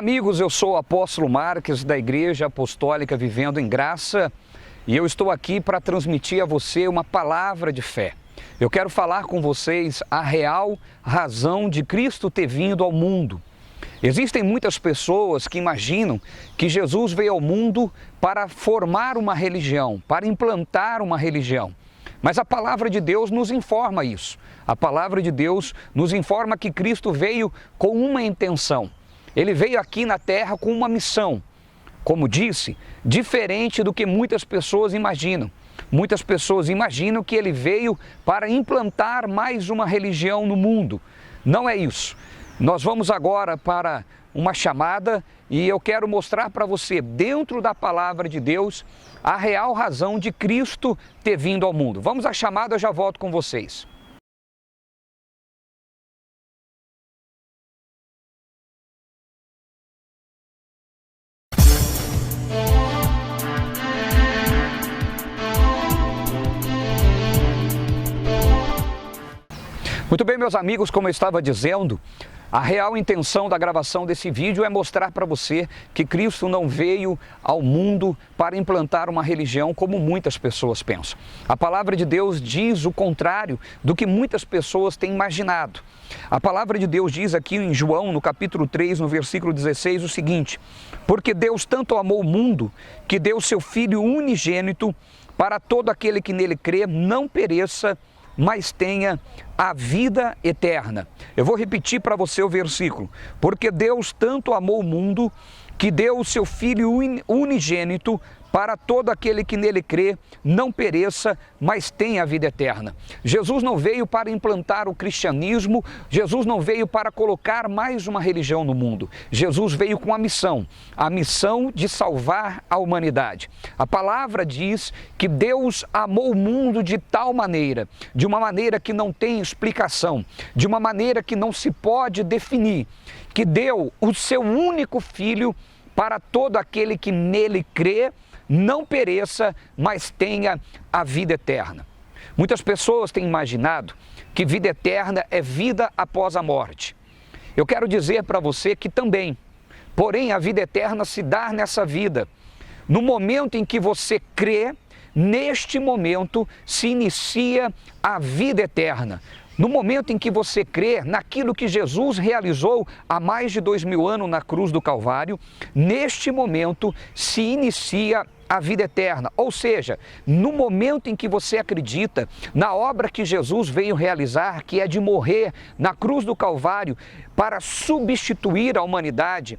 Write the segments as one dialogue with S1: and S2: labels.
S1: Olá amigos, eu sou o apóstolo Marques da Igreja Apostólica Vivendo em Graça e eu estou aqui para transmitir a você uma palavra de fé. Eu quero falar com vocês a real razão de Cristo ter vindo ao mundo. Existem muitas pessoas que imaginam que Jesus veio ao mundo para formar uma religião, para implantar uma religião. Mas a palavra de Deus nos informa isso. A palavra de Deus nos informa que Cristo veio com uma intenção. Ele veio aqui na terra com uma missão, como disse, diferente do que muitas pessoas imaginam. Muitas pessoas imaginam que ele veio para implantar mais uma religião no mundo. Não é isso. Nós vamos agora para uma chamada e eu quero mostrar para você, dentro da palavra de Deus, a real razão de Cristo ter vindo ao mundo. Vamos à chamada, eu já volto com vocês. Muito bem, meus amigos, como eu estava dizendo, a real intenção da gravação desse vídeo é mostrar para você que Cristo não veio ao mundo para implantar uma religião como muitas pessoas pensam. A palavra de Deus diz o contrário do que muitas pessoas têm imaginado. A palavra de Deus diz aqui em João, no capítulo 3, no versículo 16, o seguinte: porque Deus tanto amou o mundo que deu seu Filho unigênito para todo aquele que nele crê não pereça, mas tenha a vida eterna. Eu vou repetir para você o versículo. Porque Deus tanto amou o mundo que deu o seu Filho unigênito para todo aquele que nele crê, não pereça, mas tenha a vida eterna. Jesus não veio para implantar o cristianismo, Jesus não veio para colocar mais uma religião no mundo. Jesus veio com a missão de salvar a humanidade. A palavra diz que Deus amou o mundo de tal maneira, de uma maneira que não tem explicação, de uma maneira que não se pode definir, que deu o seu único Filho para todo aquele que nele crê, não pereça, mas tenha a vida eterna. Muitas pessoas têm imaginado que vida eterna é vida após a morte. Eu quero dizer para você que também, porém a vida eterna se dá nessa vida. No momento em que você crê, neste momento se inicia a vida eterna. No momento em que você crê naquilo que Jesus realizou há mais de 2000 anos na cruz do Calvário, neste momento se inicia a vida eterna. Ou seja, no momento em que você acredita na obra que Jesus veio realizar, que é de morrer na cruz do Calvário para substituir a humanidade,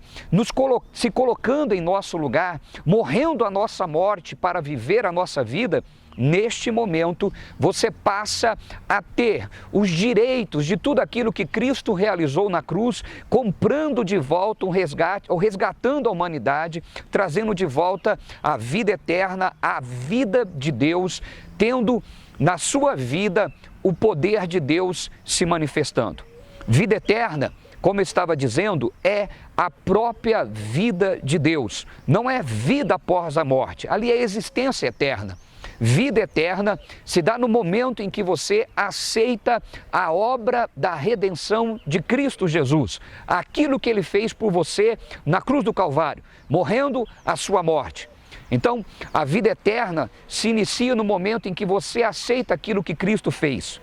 S1: se colocando em nosso lugar, morrendo a nossa morte para viver a nossa vida, neste momento, você passa a ter os direitos de tudo aquilo que Cristo realizou na cruz, comprando de volta um resgate, ou resgatando a humanidade, trazendo de volta a vida eterna, a vida de Deus, tendo na sua vida o poder de Deus se manifestando. Vida eterna, como eu estava dizendo, é a própria vida de Deus. Não é vida após a morte, ali é existência eterna. Vida eterna se dá no momento em que você aceita a obra da redenção de Cristo Jesus, aquilo que Ele fez por você na cruz do Calvário, morrendo a sua morte. Então, a vida eterna se inicia no momento em que você aceita aquilo que Cristo fez.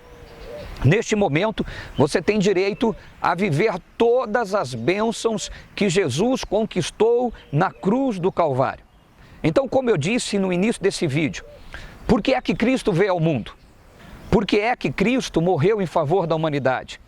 S1: Neste momento, você tem direito a viver todas as bênçãos que Jesus conquistou na cruz do Calvário. Então, como eu disse no início desse vídeo, por que é que Cristo veio ao mundo? Por que é que Cristo morreu em favor da humanidade?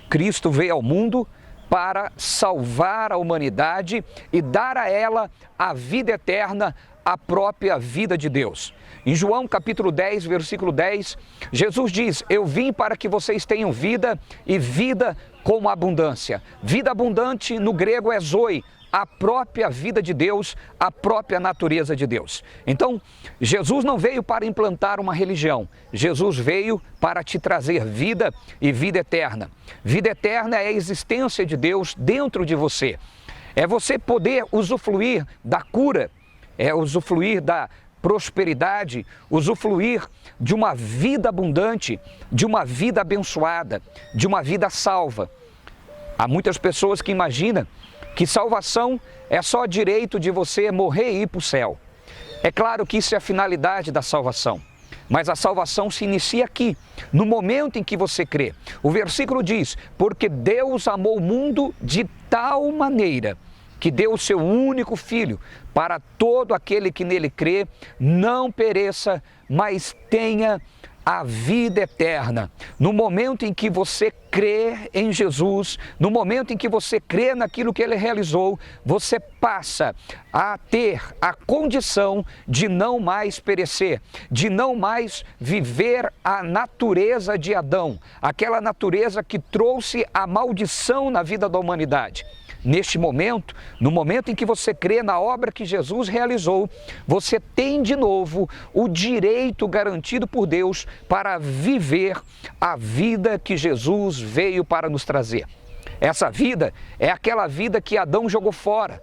S1: Cristo veio ao mundo para salvar a humanidade e dar a ela a vida eterna, a própria vida de Deus. Em João capítulo 10, versículo 10, Jesus diz: eu vim para que vocês tenham vida e vida com abundância. Vida abundante no grego é zoe, a própria vida de Deus, a própria natureza de Deus. Então, Jesus não veio para implantar uma religião, Jesus veio para te trazer vida e vida eterna. Vida eterna é a existência de Deus dentro de você. É você poder usufruir da cura, é usufruir da prosperidade, usufruir de uma vida abundante, de uma vida abençoada, de uma vida salva. Há muitas pessoas que imaginam que salvação é só direito de você morrer e ir para o céu. É claro que isso é a finalidade da salvação, mas a salvação se inicia aqui, no momento em que você crê. O versículo diz, porque Deus amou o mundo de tal maneira que deu o seu único Filho, para todo aquele que nele crê, não pereça, mas tenha a vida eterna. No momento em que você crê em Jesus, no momento em que você crê naquilo que Ele realizou, você passa a ter a condição de não mais perecer, de não mais viver a natureza de Adão, aquela natureza que trouxe a maldição na vida da humanidade. Neste momento, no momento em que você crê na obra que Jesus realizou, você tem de novo o direito garantido por Deus para viver a vida que Jesus veio para nos trazer. Essa vida é aquela vida que Adão jogou fora.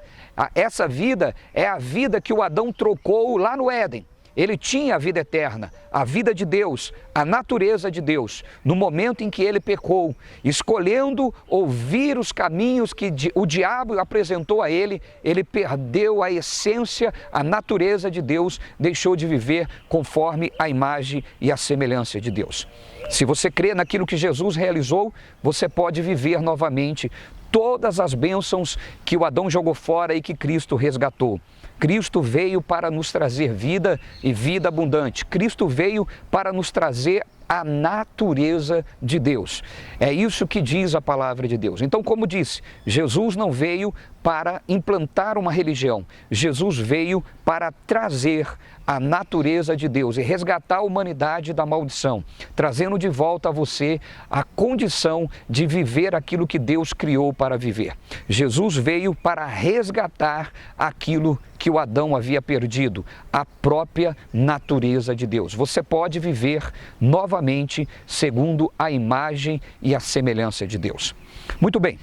S1: Essa vida é a vida que o Adão trocou lá no Éden. Ele tinha a vida eterna, a vida de Deus, a natureza de Deus. No momento em que ele pecou, escolhendo ouvir os caminhos que o diabo apresentou a ele, ele perdeu a essência, a natureza de Deus, deixou de viver conforme a imagem e a semelhança de Deus. Se você crê naquilo que Jesus realizou, você pode viver novamente todas as bênçãos que o Adão jogou fora e que Cristo resgatou. Cristo veio para nos trazer vida e vida abundante. Cristo veio para nos trazer a natureza de Deus. É isso que diz a palavra de Deus. Então, como disse, Jesus não veio para implantar uma religião. Jesus veio para trazer a natureza de Deus e resgatar a humanidade da maldição, trazendo de volta a você a condição de viver aquilo que Deus criou para viver. Jesus veio para resgatar aquilo que o Adão havia perdido, a própria natureza de Deus. Você pode viver novamente segundo a imagem e a semelhança de Deus. Muito bem.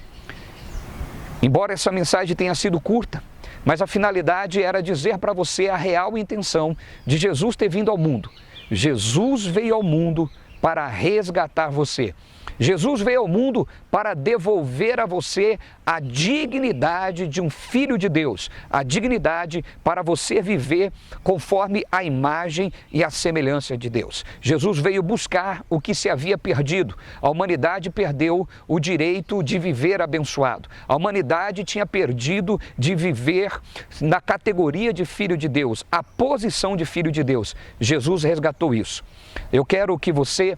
S1: Embora essa mensagem tenha sido curta, mas a finalidade era dizer para você a real intenção de Jesus ter vindo ao mundo. Jesus veio ao mundo para resgatar você. Jesus veio ao mundo para devolver a você a dignidade de um filho de Deus, a dignidade para você viver conforme a imagem e a semelhança de Deus. Jesus veio buscar o que se havia perdido. A humanidade perdeu o direito de viver abençoado. A humanidade tinha perdido de viver na categoria de filho de Deus, a posição de filho de Deus. Jesus resgatou isso. Eu quero que você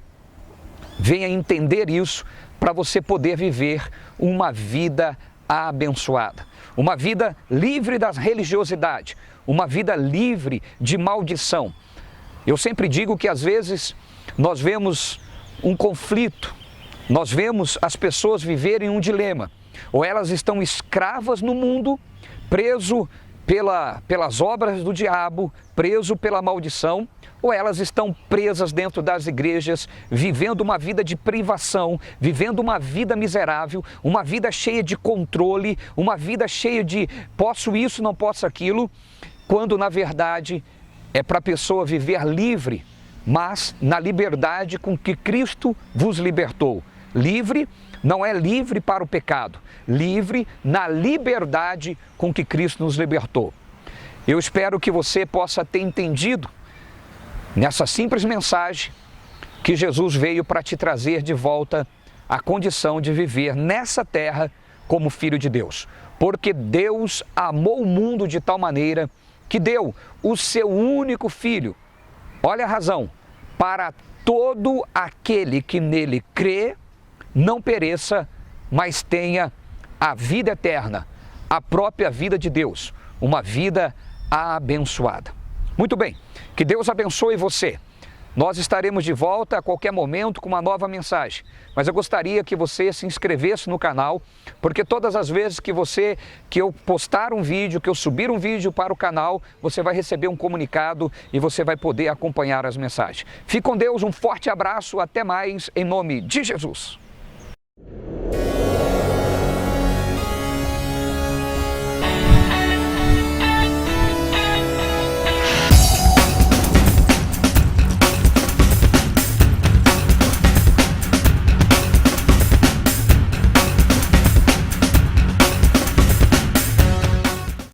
S1: venha entender isso para você poder viver uma vida abençoada, uma vida livre da religiosidade, uma vida livre de maldição. Eu sempre digo que às vezes nós vemos um conflito, nós vemos as pessoas viverem um dilema, ou elas estão escravas no mundo, preso pelas obras do diabo, preso pela maldição, ou elas estão presas dentro das igrejas, vivendo uma vida de privação, vivendo uma vida miserável, uma vida cheia de controle, uma vida cheia de posso isso, não posso aquilo, quando na verdade é para a pessoa viver livre, mas na liberdade com que Cristo vos libertou. Livre não é livre para o pecado, livre na liberdade com que Cristo nos libertou. Eu espero que você possa ter entendido nessa simples mensagem que Jesus veio para te trazer de volta a condição de viver nessa terra como filho de Deus. Porque Deus amou o mundo de tal maneira que deu o seu único Filho. Olha a razão, para todo aquele que nele crê, não pereça, mas tenha a vida eterna, a própria vida de Deus, uma vida abençoada. Muito bem, que Deus abençoe você. Nós estaremos de volta a qualquer momento com uma nova mensagem, mas eu gostaria que você se inscrevesse no canal, porque todas as vezes que eu postar um vídeo, que eu subir um vídeo para o canal, você vai receber um comunicado e você vai poder acompanhar as mensagens. Fique com Deus, um forte abraço, até mais, em nome de Jesus.